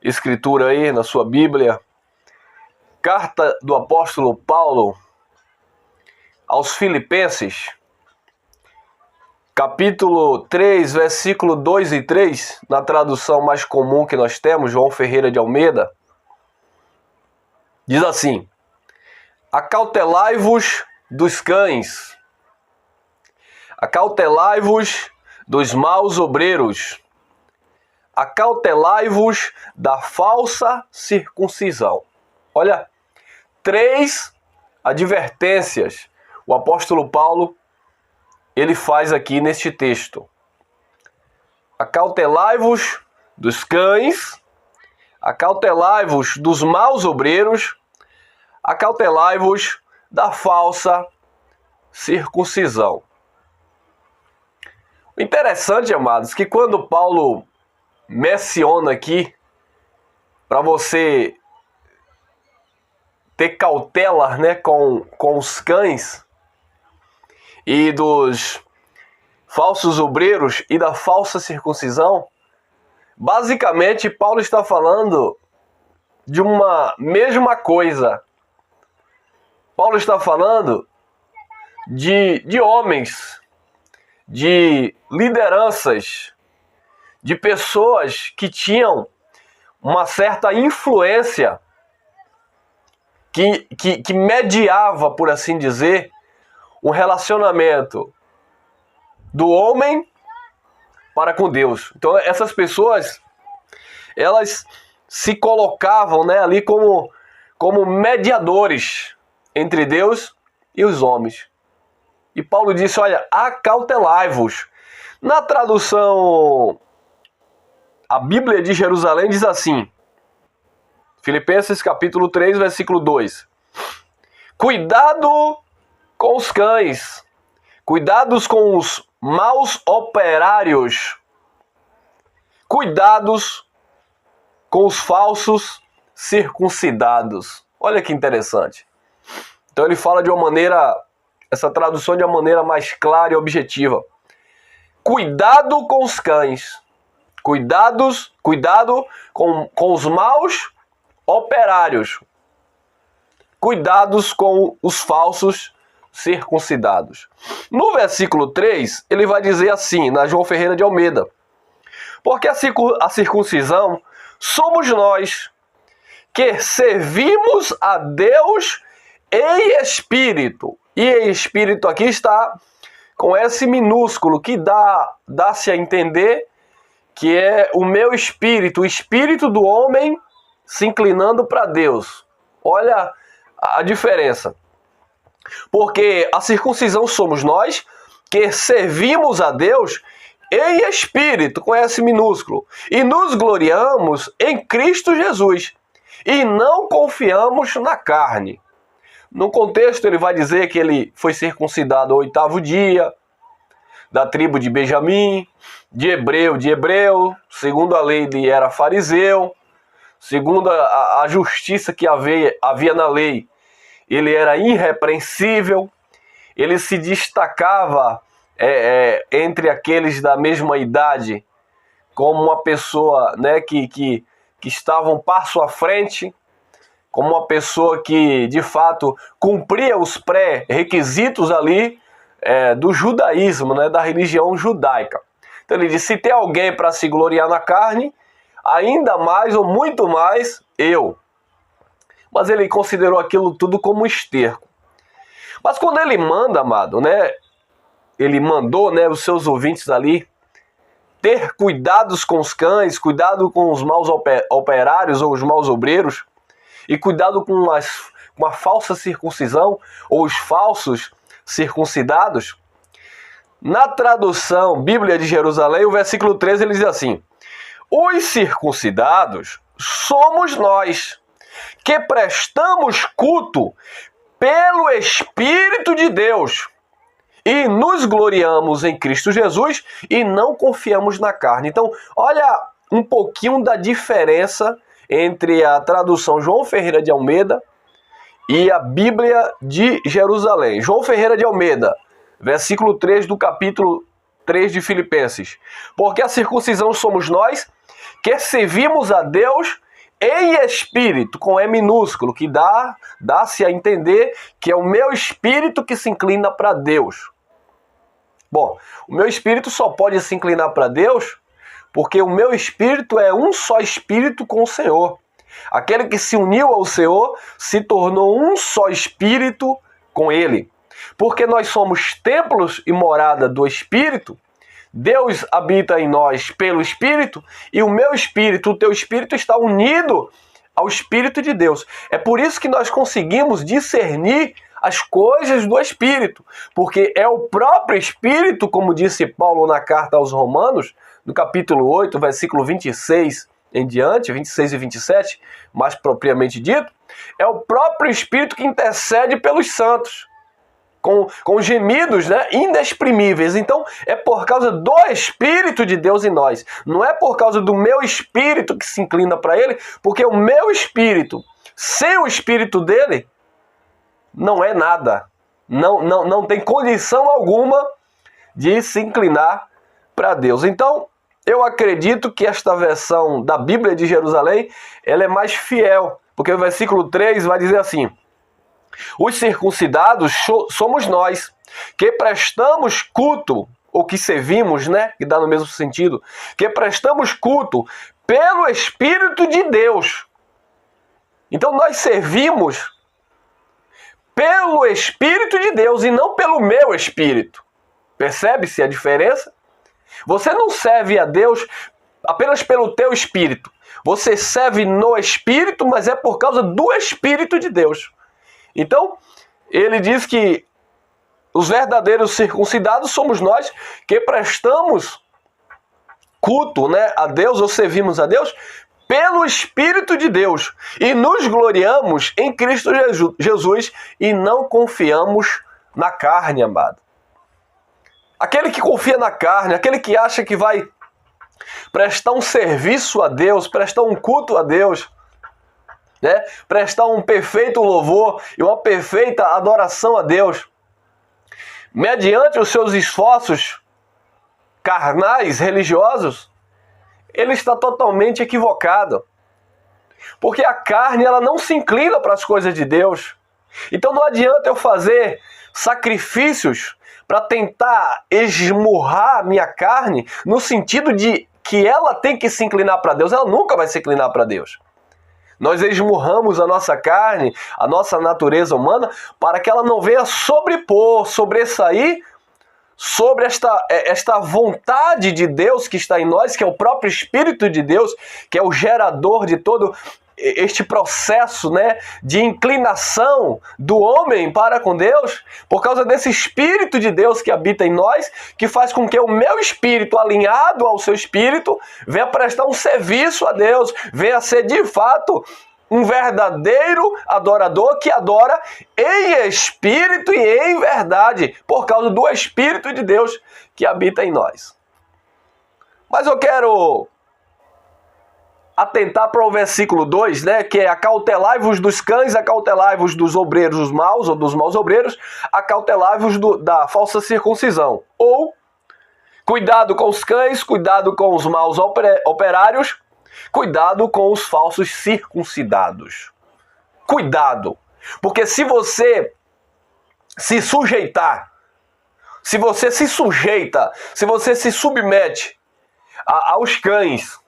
escritura aí na sua Bíblia, carta do apóstolo Paulo aos Filipenses, capítulo 3, versículo 2 e 3, na tradução mais comum que nós temos, João Ferreira de Almeida, diz assim: acautelai-vos dos cães, acautelai-vos dos maus obreiros, acautelai-vos da falsa circuncisão. Olha, 3 advertências o apóstolo Paulo ele faz aqui neste texto. Acautelai-vos dos cães, acautelai-vos dos maus obreiros, acautelai-vos da falsa circuncisão. O interessante, amados, que quando Paulo menciona aqui para você ter cautela, né, com os cães e dos falsos obreiros e da falsa circuncisão, basicamente Paulo está falando de uma mesma coisa. Paulo está falando de homens, de lideranças, de pessoas que tinham uma certa influência, que mediava, por assim dizer, um relacionamento do homem para com Deus. Então essas pessoas, elas se colocavam, né, ali como mediadores entre Deus e os homens. E Paulo disse, olha, acautelai-vos. Na tradução, a Bíblia de Jerusalém diz assim, Filipenses capítulo 3, versículo 2. Cuidado com os cães, cuidados com os maus operários, cuidados com os falsos circuncidados. Olha que interessante. Então ele fala de uma maneira, essa tradução de uma maneira mais clara e objetiva. Cuidado com os cães, cuidado com os maus operários, cuidados com os falsos circuncidados. No versículo 3, ele vai dizer assim, na João Ferreira de Almeida: porque a circuncisão somos nós, que servimos a Deus em espírito. E em espírito aqui está com S minúsculo, que dá-se a entender que é o meu espírito, o espírito do homem se inclinando para Deus. Olha a diferença. Porque a circuncisão somos nós, que servimos a Deus em espírito, com S minúsculo, e nos gloriamos em Cristo Jesus, e não confiamos na carne. No contexto ele vai dizer que ele foi circuncidado ao 8º dia, da tribo de Benjamim, de hebreu, segundo a lei ele era fariseu, segundo a justiça que havia na lei, ele era irrepreensível, ele se destacava entre aqueles da mesma idade como uma pessoa, né, que estava um passo à frente, como uma pessoa que de fato cumpria os pré-requisitos ali do judaísmo, né, da religião judaica. Então ele disse, se tem alguém para se gloriar na carne, ainda mais ou muito mais eu. Mas ele considerou aquilo tudo como esterco. Mas quando ele manda, amado, né, ele mandou, né, os seus ouvintes ali ter cuidados com os cães, cuidado com os maus operários ou os maus obreiros, e cuidado com a falsa circuncisão ou os falsos circuncidados. Na tradução Bíblia de Jerusalém, o versículo 13, ele diz assim: os circuncidados somos nós, que prestamos culto pelo Espírito de Deus e nos gloriamos em Cristo Jesus e não confiamos na carne. Então, olha um pouquinho da diferença entre a tradução João Ferreira de Almeida e a Bíblia de Jerusalém. João Ferreira de Almeida, versículo 3 do capítulo 3 de Filipenses. Porque a circuncisão somos nós, que servimos a Deus em espírito, com E minúsculo, que dá-se a entender que é o meu espírito que se inclina para Deus. Bom, o meu espírito só pode se inclinar para Deus porque o meu espírito é um só espírito com o Senhor. Aquele que se uniu ao Senhor se tornou um só espírito com Ele. Porque nós somos templos e morada do Espírito, Deus habita em nós pelo Espírito e o meu espírito, o teu espírito está unido ao Espírito de Deus. É por isso que nós conseguimos discernir as coisas do Espírito, porque é o próprio Espírito, como disse Paulo na carta aos Romanos, no capítulo 8, versículo 26 em diante, 26 e 27, mais propriamente dito, é o próprio Espírito que intercede pelos santos, com gemidos, né, inexprimíveis. Então, é por causa do Espírito de Deus em nós. Não é por causa do meu espírito que se inclina para Ele, porque o meu espírito, sem o espírito dele, não é nada. Não tem condição alguma de se inclinar para Deus. Então, eu acredito que esta versão da Bíblia de Jerusalém, ela é mais fiel, porque o versículo 3 vai dizer assim: os circuncidados somos nós, que prestamos culto, ou que servimos, né? Que dá no mesmo sentido, que prestamos culto pelo Espírito de Deus. Então nós servimos pelo Espírito de Deus e não pelo meu espírito. Percebe-se a diferença? Você não serve a Deus apenas pelo teu espírito. Você serve no Espírito, mas é por causa do Espírito de Deus. Então, ele diz que os verdadeiros circuncidados somos nós que prestamos culto, né, a Deus, ou servimos a Deus pelo Espírito de Deus. E nos gloriamos em Cristo Jesus e não confiamos na carne, amado. Aquele que confia na carne, aquele que acha que vai prestar um serviço a Deus, prestar um culto a Deus, né? Prestar um perfeito louvor e uma perfeita adoração a Deus, mediante os seus esforços carnais, religiosos, ele está totalmente equivocado. Porque a carne, ela não se inclina para as coisas de Deus. Então não adianta eu fazer sacrifícios para tentar esmurrar minha carne no sentido de que ela tem que se inclinar para Deus. Ela nunca vai se inclinar para Deus. Nós esmurramos a nossa carne, a nossa natureza humana, para que ela não venha sobressair sobre esta vontade de Deus que está em nós, que é o próprio Espírito de Deus, que é o gerador de todo este processo, né, de inclinação do homem para com Deus, por causa desse Espírito de Deus que habita em nós, que faz com que o meu espírito, alinhado ao seu espírito, venha prestar um serviço a Deus, venha ser de fato um verdadeiro adorador que adora em espírito e em verdade, por causa do Espírito de Deus que habita em nós. Mas eu quero atentar para o versículo 2, né, que é: acautelai-vos dos cães, acautelai-vos dos obreiros maus, ou dos maus obreiros, acautelai-vos da falsa circuncisão. Ou, cuidado com os cães, cuidado com os maus operários, cuidado com os falsos circuncidados. Cuidado, porque se você se sujeitar, se você se sujeita, se você se submete aos cães,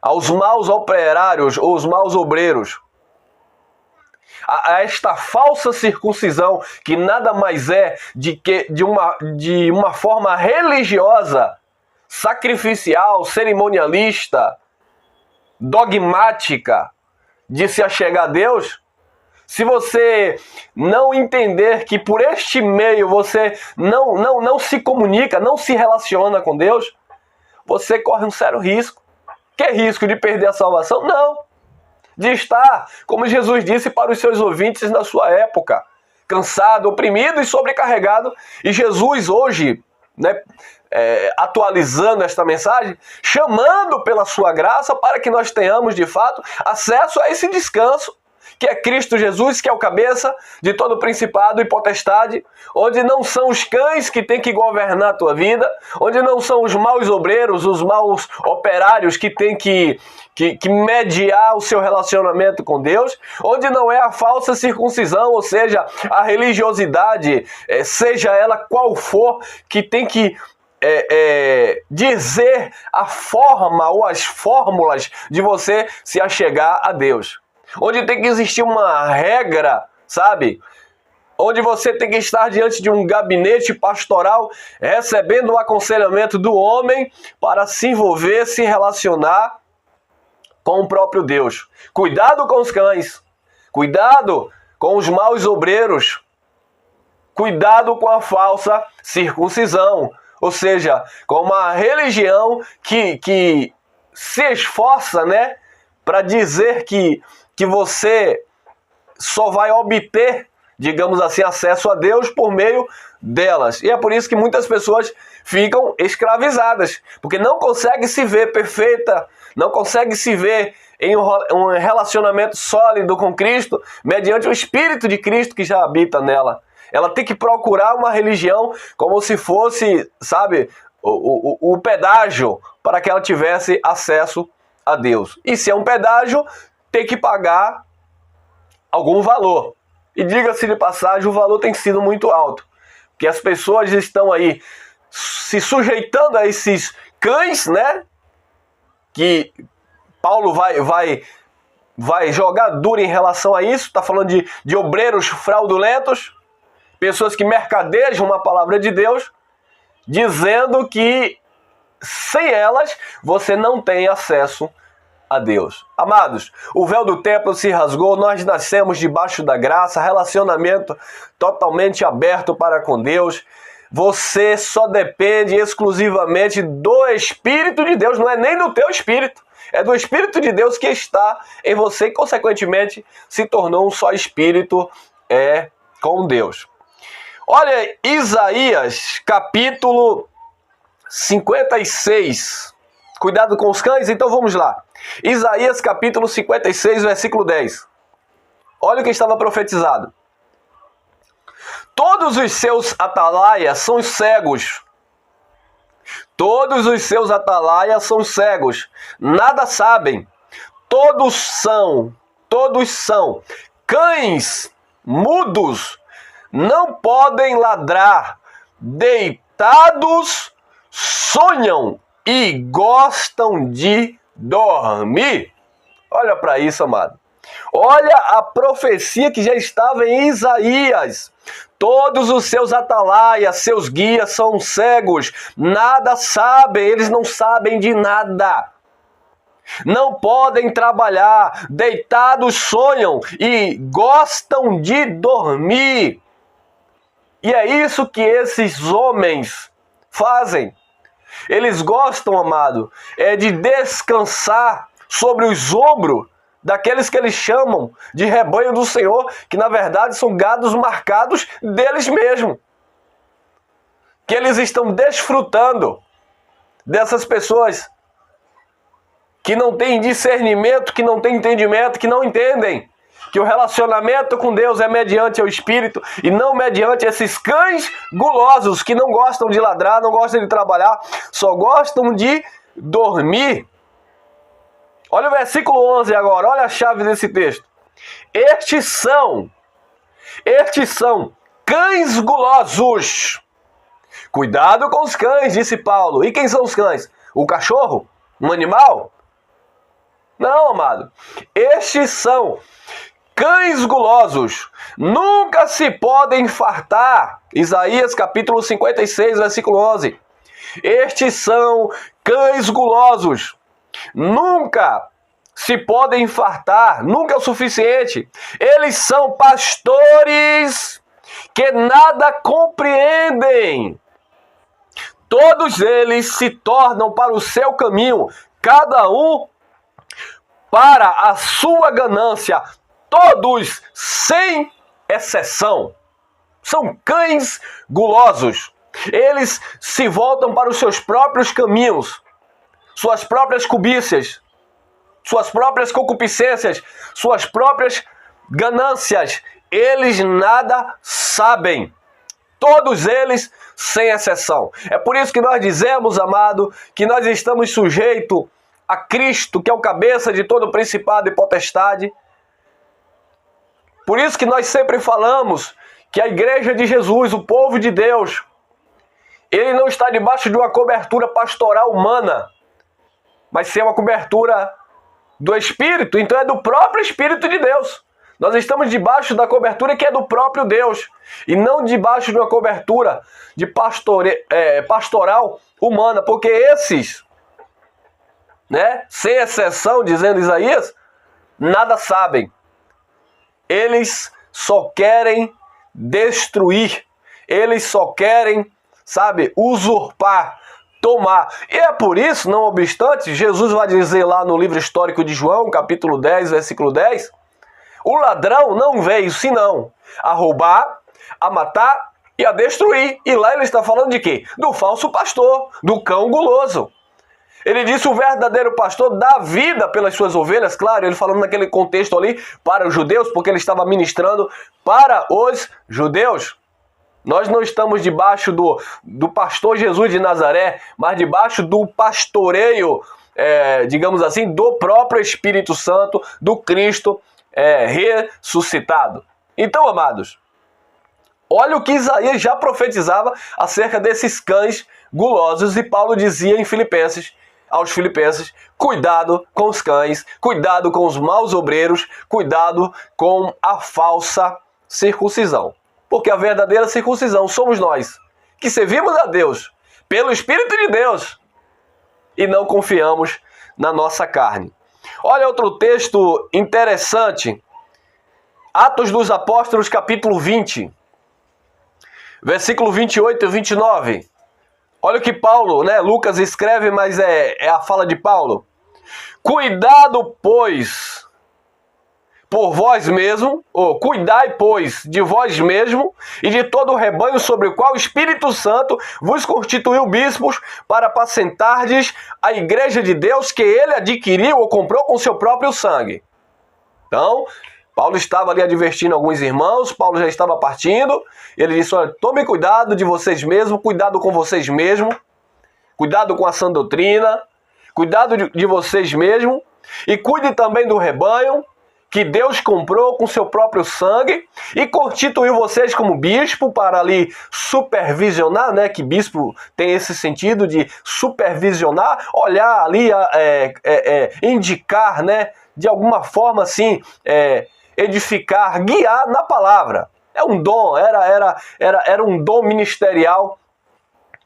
aos maus operários ou os maus obreiros, a esta falsa circuncisão, que nada mais é de uma forma religiosa, sacrificial, cerimonialista, dogmática de se achegar a Deus, se você não entender que por este meio você não se comunica, não se relaciona com Deus, você corre um sério risco. Que risco de perder a salvação? Não. De estar, como Jesus disse para os seus ouvintes na sua época, cansado, oprimido e sobrecarregado. E Jesus hoje, né, atualizando esta mensagem, chamando pela sua graça para que nós tenhamos de fato acesso a esse descanso, que é Cristo Jesus, que é o cabeça de todo principado e potestade, onde não são os cães que têm que governar a tua vida, onde não são os maus obreiros, os maus operários que têm que mediar o seu relacionamento com Deus, onde não é a falsa circuncisão, ou seja, a religiosidade, seja ela qual for, que tem que dizer a forma ou as fórmulas de você se achegar a Deus. Onde tem que existir uma regra, sabe? Onde você tem que estar diante de um gabinete pastoral, recebendo o aconselhamento do homem para se envolver, se relacionar com o próprio Deus. Cuidado com os cães, cuidado com os maus obreiros, cuidado com a falsa circuncisão, ou seja, com uma religião que se esforça, né, para dizer que você só vai obter, digamos assim, acesso a Deus por meio delas. E é por isso que muitas pessoas ficam escravizadas, porque não conseguem se ver perfeita, não conseguem se ver em um relacionamento sólido com Cristo, mediante o Espírito de Cristo que já habita nela. Ela tem que procurar uma religião como se fosse, sabe, o pedágio para que ela tivesse acesso a Deus. E se é um pedágio, tem que pagar algum valor. E diga-se de passagem, o valor tem sido muito alto. Porque as pessoas estão aí se sujeitando a esses cães, né? Que Paulo vai jogar duro em relação a isso. Está falando de obreiros fraudulentos. Pessoas que mercadejam uma palavra de Deus, dizendo que sem elas você não tem acesso a Deus. Amados, o véu do templo se rasgou, nós nascemos debaixo da graça, relacionamento totalmente aberto para com Deus. Você só depende exclusivamente do Espírito de Deus, não é nem do teu espírito. É do Espírito de Deus que está em você e, consequentemente, se tornou um só espírito com Deus. Olha, Isaías, capítulo 56. Cuidado com os cães, então vamos lá. Isaías, capítulo 56, versículo 10. Olha o que estava profetizado. Todos os seus atalaias são cegos. Todos os seus atalaias são cegos. Nada sabem. Todos são cães mudos. Não podem ladrar, deitados, sonham e gostam de dormir. Olha para isso, amado. Olha a profecia que já estava em Isaías. Todos os seus atalaias, seus guias são cegos, nada sabem, eles não sabem de nada. Não podem trabalhar, deitados sonham e gostam de dormir. E é isso que esses homens fazem. Eles gostam, amado, de descansar sobre os ombros daqueles que eles chamam de rebanho do Senhor, que na verdade são gados marcados deles mesmos. Que eles estão desfrutando dessas pessoas que não têm discernimento, que não têm entendimento, que não entendem que o relacionamento com Deus é mediante o Espírito e não mediante esses cães gulosos que não gostam de ladrar, não gostam de trabalhar, só gostam de dormir. Olha o versículo 11 agora, olha a chave desse texto. Estes são cães gulosos. Cuidado com os cães, disse Paulo. E quem são os cães? O cachorro? Um animal? Não, amado. Estes são cães gulosos, nunca se podem fartar. Isaías capítulo 56, versículo 11. Estes são cães gulosos, nunca se podem fartar, nunca é o suficiente. Eles são pastores que nada compreendem. Todos eles se tornam para o seu caminho, cada um para a sua ganância. Todos, sem exceção, são cães gulosos. Eles se voltam para os seus próprios caminhos, suas próprias cobiças, suas próprias concupiscências, suas próprias ganâncias, eles nada sabem. Todos eles, sem exceção. É por isso que nós dizemos, amado, que nós estamos sujeitos a Cristo, que é o cabeça de todo principado e potestade. Por isso que nós sempre falamos que a igreja de Jesus, o povo de Deus, ele não está debaixo de uma cobertura pastoral humana, mas sim uma cobertura do Espírito, então é do próprio Espírito de Deus. Nós estamos debaixo da cobertura que é do próprio Deus, e não debaixo de uma cobertura de pastoral humana, porque esses, sem exceção, dizendo Isaías, nada sabem. Eles só querem destruir, eles só querem, usurpar, tomar. E é por isso, não obstante, Jesus vai dizer lá no livro histórico de João, capítulo 10, versículo 10, o ladrão não veio senão a roubar, a matar e a destruir. E lá ele está falando de quê? Do falso pastor, do cão guloso. Ele disse: o verdadeiro pastor dá vida pelas suas ovelhas. Claro, ele falando naquele contexto ali para os judeus, porque ele estava ministrando para os judeus. Nós não estamos debaixo do pastor Jesus de Nazaré, mas debaixo do pastoreio, digamos assim, do próprio Espírito Santo, do Cristo ressuscitado. Então, amados, olha o que Isaías já profetizava acerca desses cães gulosos, e Paulo dizia aos Filipenses: cuidado com os cães, cuidado com os maus obreiros, cuidado com a falsa circuncisão. Porque a verdadeira circuncisão somos nós, que servimos a Deus pelo Espírito de Deus e não confiamos na nossa carne. Olha outro texto interessante, Atos dos Apóstolos, capítulo 20, versículo 28 e 29. Olha o que Paulo, Lucas escreve, mas é a fala de Paulo. Cuidado, pois, por vós mesmo, cuidai, pois, de vós mesmo e de todo o rebanho sobre o qual o Espírito Santo vos constituiu bispos para apacentardes a igreja de Deus que ele adquiriu ou comprou com seu próprio sangue. Então, Paulo estava ali advertindo alguns irmãos, Paulo já estava partindo, ele disse: olha, tome cuidado de vocês mesmos, cuidado com vocês mesmos, cuidado com a sã doutrina, cuidado de vocês mesmos, e cuide também do rebanho que Deus comprou com seu próprio sangue e constituiu vocês como bispo para ali supervisionar, que bispo tem esse sentido de supervisionar, olhar ali, indicar, de alguma forma assim, edificar, guiar na palavra. É um dom, era um dom ministerial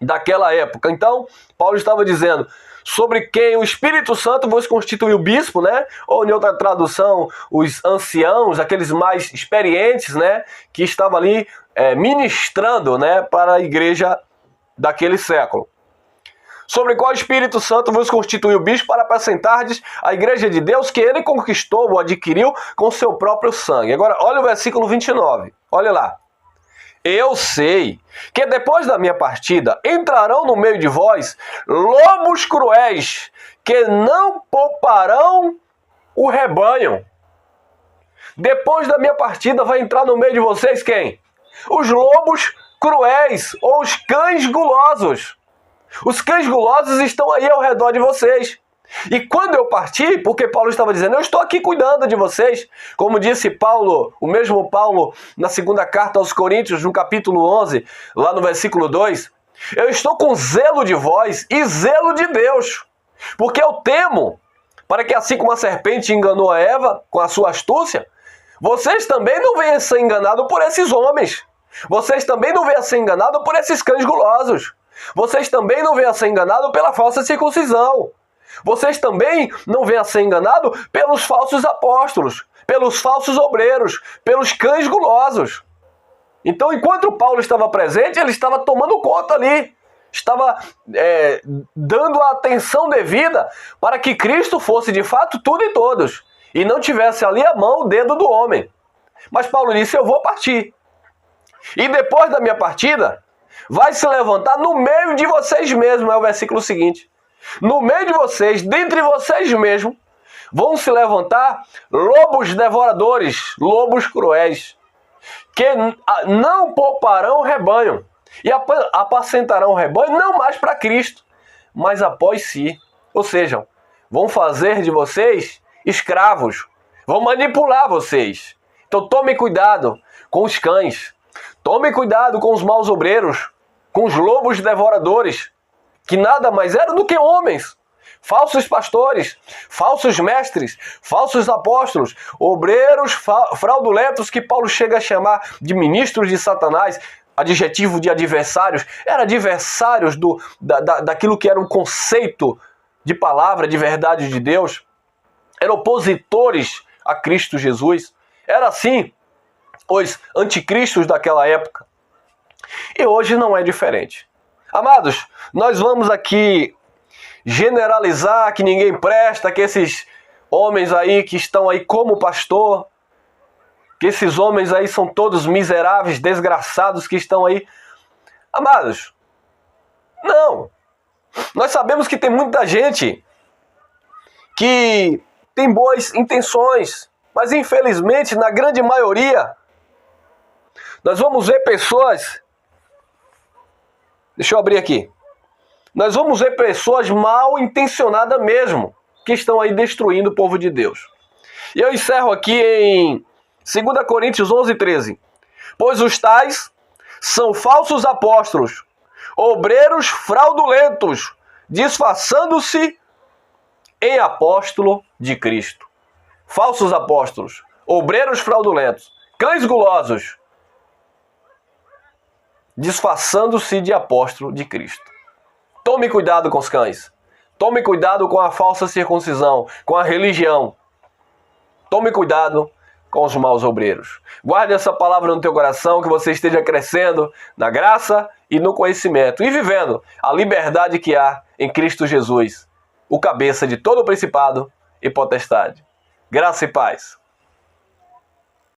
daquela época. Então, Paulo estava dizendo sobre quem o Espírito Santo vos constituiu bispo, ou em outra tradução, os anciãos, aqueles mais experientes, que estavam ali ministrando, para a igreja daquele século. Sobre qual Espírito Santo vos constituiu bispo para apacentardes a igreja de Deus que ele conquistou ou adquiriu com seu próprio sangue. Agora, olha o versículo 29, olha lá. Eu sei que depois da minha partida entrarão no meio de vós lobos cruéis que não pouparão o rebanho. Depois da minha partida vai entrar no meio de vocês quem? Os lobos cruéis ou os cães gulosos. Os cães gulosos estão aí ao redor de vocês. E quando eu parti, porque Paulo estava dizendo, eu estou aqui cuidando de vocês, como disse Paulo, o mesmo Paulo, na segunda carta aos Coríntios, no capítulo 11, lá no versículo 2, eu estou com zelo de vós e zelo de Deus, porque eu temo, para que assim como a serpente enganou a Eva com a sua astúcia, vocês também não venham a ser enganados por esses homens, vocês também não venham a ser enganados por esses cães gulosos, vocês também não venham a ser enganados pela falsa circuncisão. Vocês também não venham a ser enganados pelos falsos apóstolos, pelos falsos obreiros, pelos cães gulosos. Então, enquanto Paulo estava presente, ele estava tomando conta ali, estava dando a atenção devida para que Cristo fosse de fato tudo e todos, e não tivesse ali a mão, o dedo do homem. Mas Paulo disse, eu vou partir. E depois da minha partida, vai se levantar no meio de vocês mesmos, é o versículo seguinte. No meio de vocês, dentre vocês mesmos, vão se levantar lobos devoradores, lobos cruéis, que não pouparão o rebanho e apacentarão o rebanho não mais para Cristo, mas após si. Ou seja, vão fazer de vocês escravos, vão manipular vocês. Então tome cuidado com os cães, tome cuidado com os maus obreiros, com os lobos devoradores, que nada mais eram do que homens, falsos pastores, falsos mestres, falsos apóstolos, obreiros fraudulentos que Paulo chega a chamar de ministros de Satanás, adjetivo de adversários, eram adversários daquilo que era um conceito de palavra, de verdade de Deus, eram opositores a Cristo Jesus, era assim os anticristos daquela época. E hoje não é diferente. Amados, nós vamos aqui generalizar que ninguém presta, que esses homens aí que estão aí como pastor, que esses homens aí são todos miseráveis, desgraçados que estão aí. Amados, não. Nós sabemos que tem muita gente que tem boas intenções, mas infelizmente, na grande maioria, nós vamos ver pessoas... Deixa eu abrir aqui. Nós vamos ver pessoas mal intencionadas mesmo, que estão aí destruindo o povo de Deus. E eu encerro aqui em 2 Coríntios 11:13. Pois os tais são falsos apóstolos, obreiros fraudulentos, disfarçando-se em apóstolo de Cristo. Falsos apóstolos, obreiros fraudulentos, cães gulosos, disfarçando-se de apóstolo de Cristo. Tome cuidado com os cães. Tome cuidado com a falsa circuncisão, com a religião. Tome cuidado com os maus obreiros. Guarde essa palavra no teu coração, que você esteja crescendo na graça e no conhecimento e vivendo a liberdade que há em Cristo Jesus, o cabeça de todo o principado e potestade. Graça e paz.